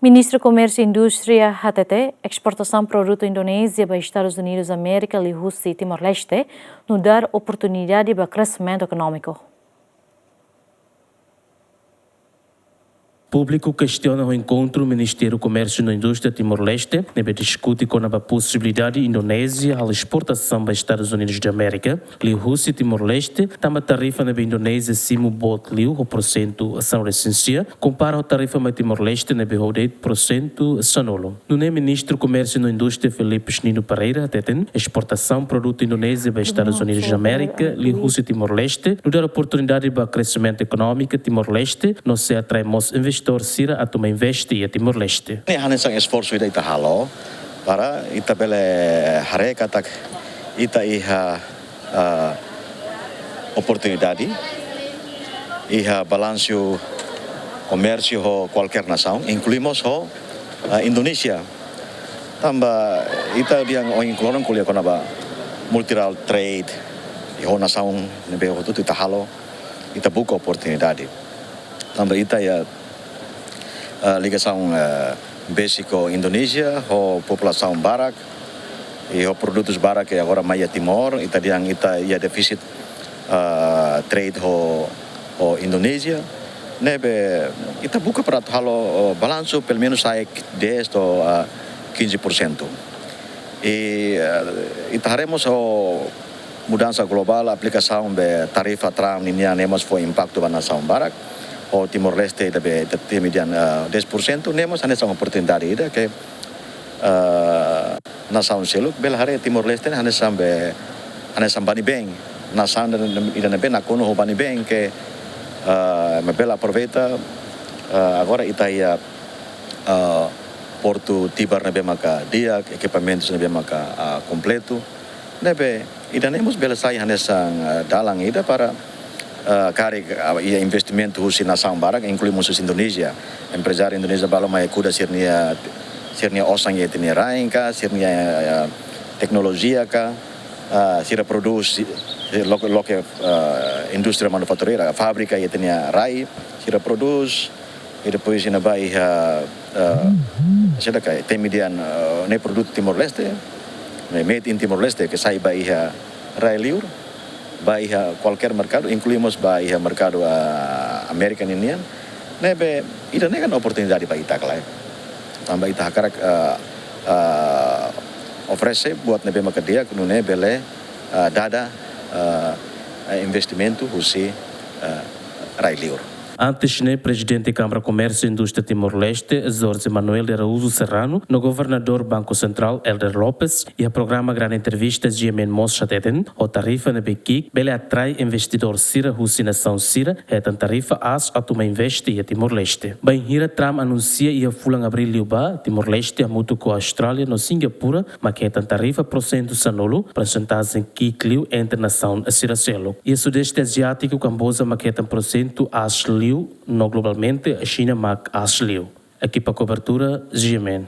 Ministro Comércio e Indústria HTT, exportação produto Indonésia para Estados Unidos da América e Rússia e Timor-Leste, nos dar oportunidade para crescimento econômico. O público questiona o encontro Ministério do Comércio e Indústria Timor-Leste, deve discutir com a possibilidade Indonésia a exportação para Estados Unidos da América, e Rússia e Timor-Leste, tama tarifa na Indonésia simo bot liu o porcento são recência, compara a tarifa na Timor-Leste na 8% sanolo. No Ministro do Comércio e Indústria Felipe Nino Pereira, teten exportação produto Indonésia para Estados Unidos da América, e Rússia e Timor-Leste, nos dar oportunidade para crescimento econômico Timor-Leste, não se atraemos investidores sira atau investi a Timor-Leste. Ini hanya sang esforço ida ita halo para ita bele hare katak ita iha oportunidade iha balanço comércio ho qualquer nação, incluímos ho Indonesia. Tamba ita diang o incluron kuliah konaba multilateral trade ho nação nebe ho tu ita halo ita buka oportunidade. Tamba ita ya ligação básico Indonésia, a população barak, e os produtos barak que agora mais Timor, italiano ia deficit trade ho Indonésia, nebe ita buka para halo balanço pelo menos sai 10 ou 15%. E itaremos o mudança global, aplicação de tarifa tram ninia nemos foi impacto na nação barak. O Timor-Leste deve ter median 10%, nemos hanya sama oportunidade ida que nação seluk belhare Timor-Leste hanya sampai bem nação ida nebe nakono ho bani bem que mebela aproveita agora ita ia porto tibar nebe maka dia equipamentos nebe maka completo nebe ida nemos bela sai hanya sang dalang ida para cari investimento husi nação barak, incluímos os Indonésia. Empresário Indonésia balo mai kuda sirnia osang ya tenia rain ka, sirnia teknologia ka, sira produs loke industria manufatureira, fábrica ya tenia rai, sira produs e depois ina bai sira kai temedian ne produto Timor-Leste, ne made in Timor-Leste que sai bai rai liur. Baik qualquer mercado, incluímos baik mercado American Indian, nebe ida negan oportunidade para kita kelai. Tambah ita hakarak oferece buat nebe makadia kunu nebele dada investimento husi rai liur. Antes, presidente da Câmara de Comércio e Indústria Timor-Leste, Jorge Manuel de Araújo Serrano, no governador Banco Central, Elder Lopes, e a programa Grande Entrevista GMN Moshateten, o tarifa na Bekik, bele atrai investidor Sira, Nação Sira, é a tarifa as a tuma investe e a Timor-Leste. Bem, Hira Tram anuncia e a fulang abril liuba, Timor-Leste, a mutu com a Austrália, no Singapura, mas que é a tarifa % sanolo, para sentar-se que cliu entre nação a Siracelo. E o Sudeste Asiático, Camboja, mas que é % as liu, no globalmente, a China, mas as liu. Aqui para a cobertura, GMN.